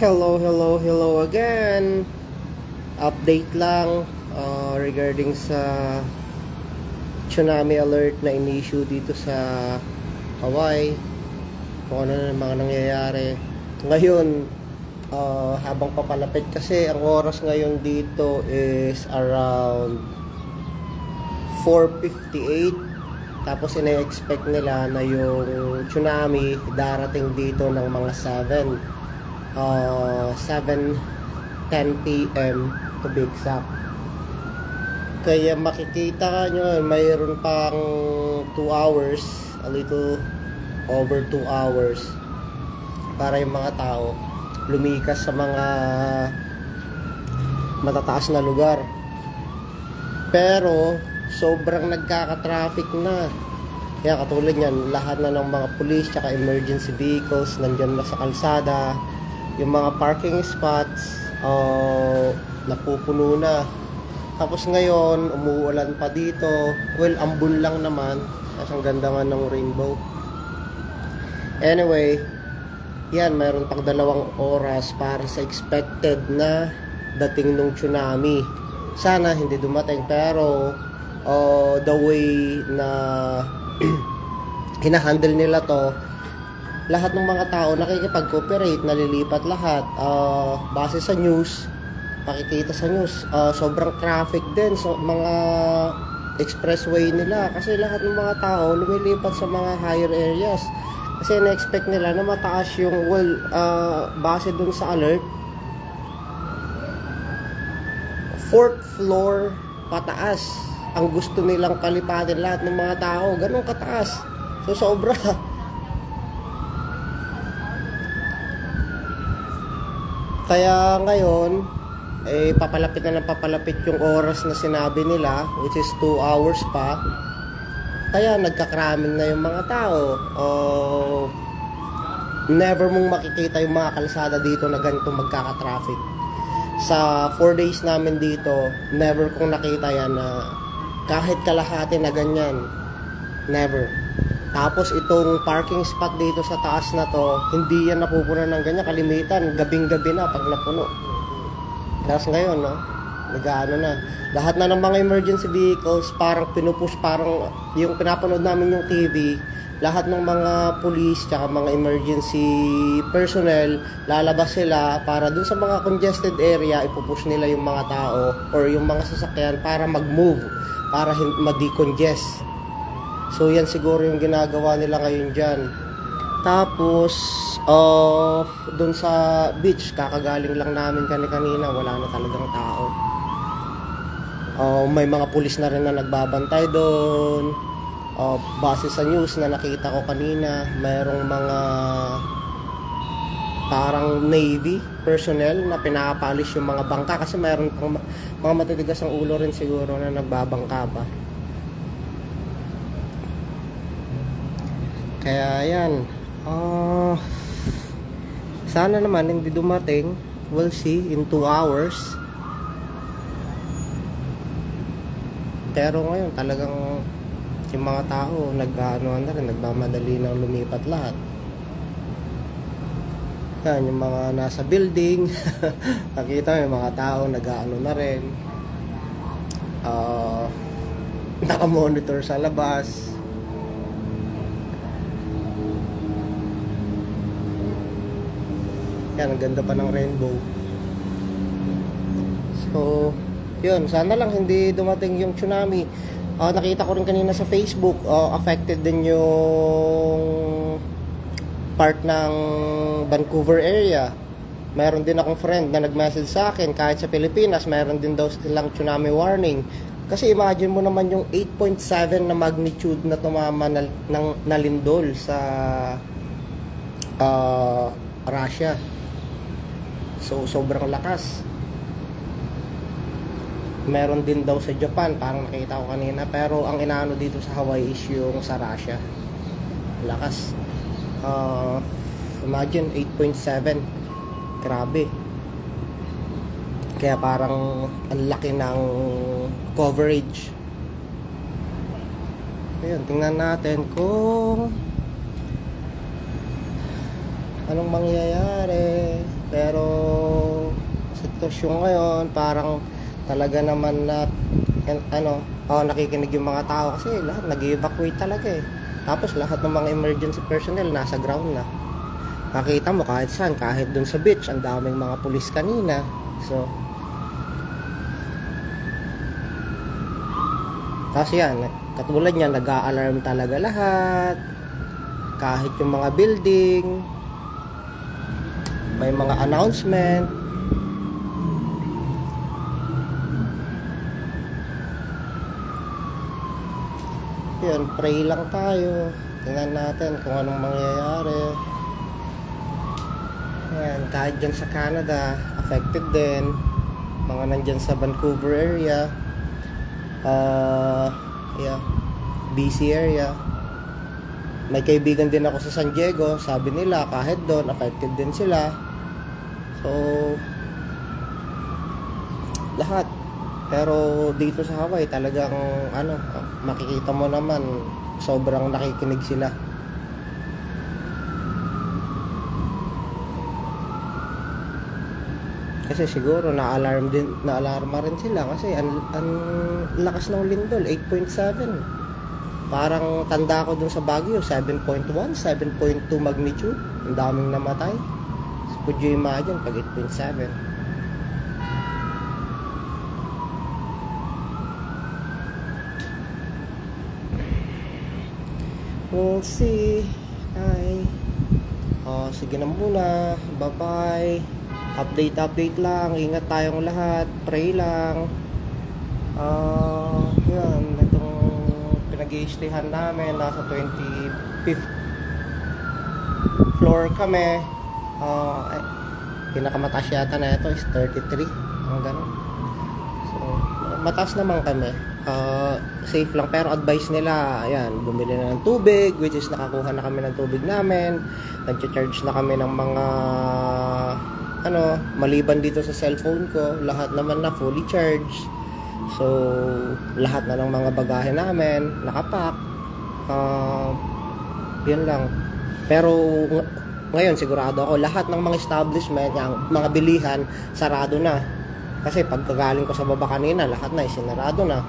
Hello again. Update lang regarding sa tsunami alert na in-issue dito sa Hawaii. Kung ano na mga nangyayari. Ngayon, habang papalapit kasi ang oras ngayon dito is around 4:58. Tapos ina-expect nila na yung tsunami darating dito ng mga 7:10 p.m. to be exact. Kaya makikita nyo mayroon pang 2 hours, a little over 2 hours para yung mga tao lumikas sa mga matataas na lugar. Pero sobrang nagkaka-traffic na. Kaya katulad yan, lahat na ng mga police tsaka emergency vehicles nandyan na sa kalsada. Yung mga parking spots napupuno na. Tapos ngayon umuulan pa dito. Well, ambon lang naman kasi ang ganda nga ng rainbow. Anyway, yan, mayroon pang 2 oras para sa expected na dating ng tsunami. Sana hindi dumating, pero the way na hinahandle nila to, lahat ng mga tao nakikipag-cooperate, nalilipat lahat. Base sa news, makikita sa news, sobrang traffic din sa mga expressway nila kasi lahat ng mga tao lumilipat sa mga higher areas kasi na-expect nila na mataas yung base dun sa alert, 4th floor pataas ang gusto nilang palipatin lahat ng mga tao, ganun kataas. So sobra. Kaya ngayon papalapit na ng papalapit yung oras na sinabi nila, which is 2 hours pa. Kaya nagka-cramming na yung mga tao. Never mong makikita yung mga kalsada dito na ganito magkaka-traffic. Sa 4 days namin dito, never kong nakita yan na kahit kalahati na ganyan. Never. Tapos itong parking spot dito sa taas na to, hindi yan napupuno ng ganyan. Kalimitan, gabing-gabi na pag napuno. Tapos ngayon, no? Nag-ano na. Lahat na ng mga emergency vehicles, parang pinupush, parang yung pinapanood namin yung TV, lahat ng mga police, tsaka mga emergency personnel, lalabas sila para dun sa mga congested area, ipupush nila yung mga tao or yung mga sasakyan para mag-move, para ma-decongest. So yan siguro yung ginagawa nila ngayon dyan. Tapos dun sa beach, kakagaling lang namin kanina, wala na talagang tao. May mga pulis na rin na nagbabantay doon. Base sa news na nakita ko kanina, mayroong mga parang Navy personnel na pinapalis yung mga bangka kasi mayroon pang mga matitigas ang ulo rin siguro na nagbabangka pa. Kaya yan, sana naman hindi dumating. We'll see in 2 hours. Pero ngayon talagang yung mga tao nag-ano na rin, nagmamadali na lumipat lahat. Yan, yung mga nasa building nakita mo yung mga tao nag-ano na rin, naka-monitor sa labas. Yan, ang ganda pa ng rainbow. So yun, sana lang hindi dumating yung tsunami. Nakita ko rin kanina sa Facebook, affected din yung part ng Vancouver area. Mayroon din akong friend na nag-message sa akin, kahit sa Pilipinas mayroon din daw silang tsunami warning. Kasi imagine mo naman yung 8.7 na magnitude na tumama na lindol sa Russia. So sobrang lakas. Meron din daw sa Japan, parang nakita ko kanina, pero ang inaano dito sa Hawaii is yung sa Russia. Lakas. Imagine 8.7. Grabe. Kaya parang ang laki ng coverage. Ayun, tingnan natin kung anong mangyayari. Pero sitwasyon ngayon parang talaga naman na nakikinig yung mga tao kasi lahat nag-evacuate talaga eh. Tapos lahat ng mga emergency personnel nasa ground na. Nakita mo kahit saan, kahit dun sa beach, ang daming mga pulis kanina. So kasi yan, katulad niya, nag-a-alarm talaga lahat. Kahit yung mga building, may mga announcement. Yun, pray lang tayo. Tingnan natin kung anong mangyayari. Yan, kahit dyan sa Canada, affected din. Mga nandyan sa Vancouver area. BC area. May kaibigan din ako sa San Diego. Sabi nila kahit doon affected din sila. So lahat. Pero dito sa Hawaii talagang makikita mo naman sobrang nakikinig sila. Kasi siguro na-alarma rin sila kasi ang lakas ng lindol, 8.7. Parang tanda ko dun sa Baguio, 7.1, 7.2 magnitude. Ang daming namatay. So, could you imagine pag 8.7? We'll see. Hi. Sige na muna. Bye-bye. Update lang, ingat tayong lahat, pray lang. Yan, itong pinag-i-stayhan namin, nasa 25th floor kami. Pinakamataas yata na ito is 33, ang ganun. So mataas naman kami. Safe lang, pero advice nila, ayan, bumili na ng tubig, which is nakakuha na kami ng tubig namin. Nag-charge na kami ng mga maliban dito sa cellphone ko, lahat naman na fully charged. So lahat na ng mga bagahe namin nakapack. Yun lang. Pero ngayon sigurado ako lahat ng mga establishment, yung mga bilihan sarado na. Kasi pagkagaling ko sa baba kanina, lahat na isinarado na.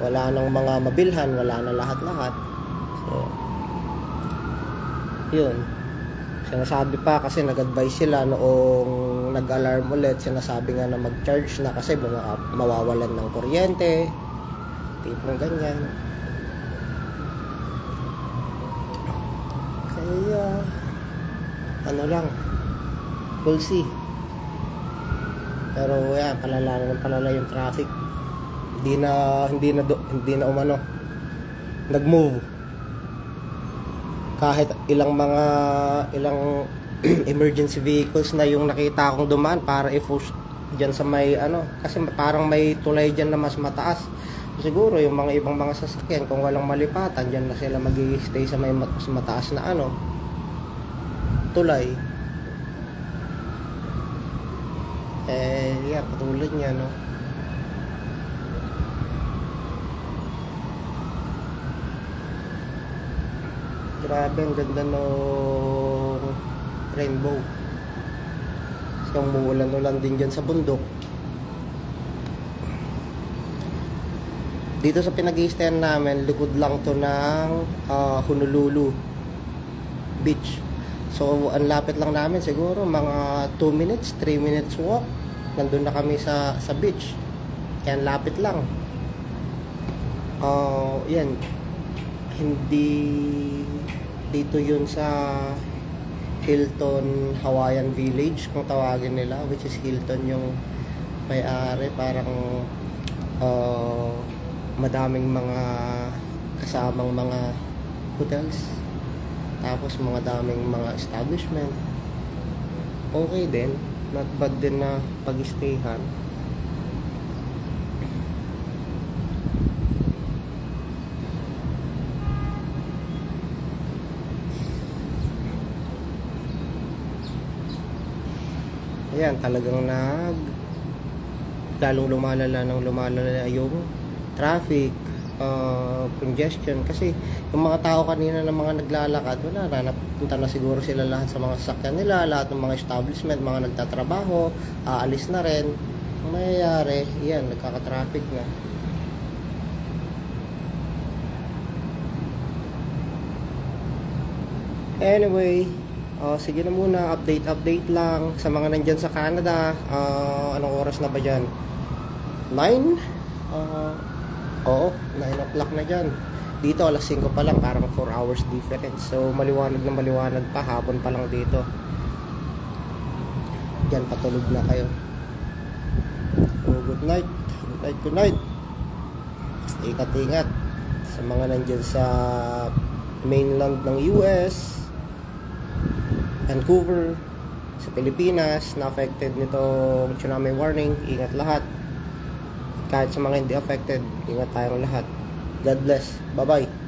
Wala nang mga mabilhan, wala na lahat-lahat. So yun. Sinasabi pa kasi nag-advise sila noong nag-alarm ulit, sinasabi nga na mag-charge na kasi mawawalan ng kuryente, tipong ganyan. Kaya lang, we'll see. Pero yan, palala yung traffic. Hindi na nag-move. Kahit ilang emergency vehicles na yung nakita kong dumaan para i-push dyan sa may kasi parang may tulay dyan na mas mataas. Siguro yung mga ibang mga sasakyan kung walang malipatan dyan na sila mag-i-stay sa may mas mataas na tulay. Patulad niya grabe, ang ganda ng rainbow. Kasi umuulan-ulan din dyan sa bundok. Dito sa pinag-i-stayan namin, likod lang to ng Honolulu Beach. So ang lapit lang namin, siguro mga 2 minutes, 3 minutes walk, nandun na kami sa beach. Kaya ang lapit lang. Yan, hindi dito yun sa Hilton Hawaiian Village kung tawagin nila, which is Hilton yung may-ari. Parang madaming mga kasamang mga hotels, tapos mga daming mga establishment. Okay din, not bad din na pag-stayhan. Ayan, talagang lalong lumalala yung traffic. congestion. Kasi yung mga tao kanina na mga naglalakad, wala na, napunta na siguro sila lahat sa mga sasakyan nila, lahat ng mga establishment, mga nagtatrabaho, aalis na rin. Ang mayayari, yan, nagkaka-traffic na. Anyway, sige na muna, update lang sa mga nandyan sa Canada. Anong oras na ba dyan? 9? Oo, 9 o'clock na dyan. Dito alas 5 pa lang, parang 4 hours difference. So maliwanag na maliwanag pa, hapon pa lang dito. Dyan patulog na kayo. So good night. Good night, good night. Ingat-ingat sa mga nandyan sa mainland ng US, Vancouver, sa Pilipinas, na affected nitong tsunami warning. Ingat lahat. Kahit sa mga hindi affected, ingat tayong lahat. God bless. Bye-bye.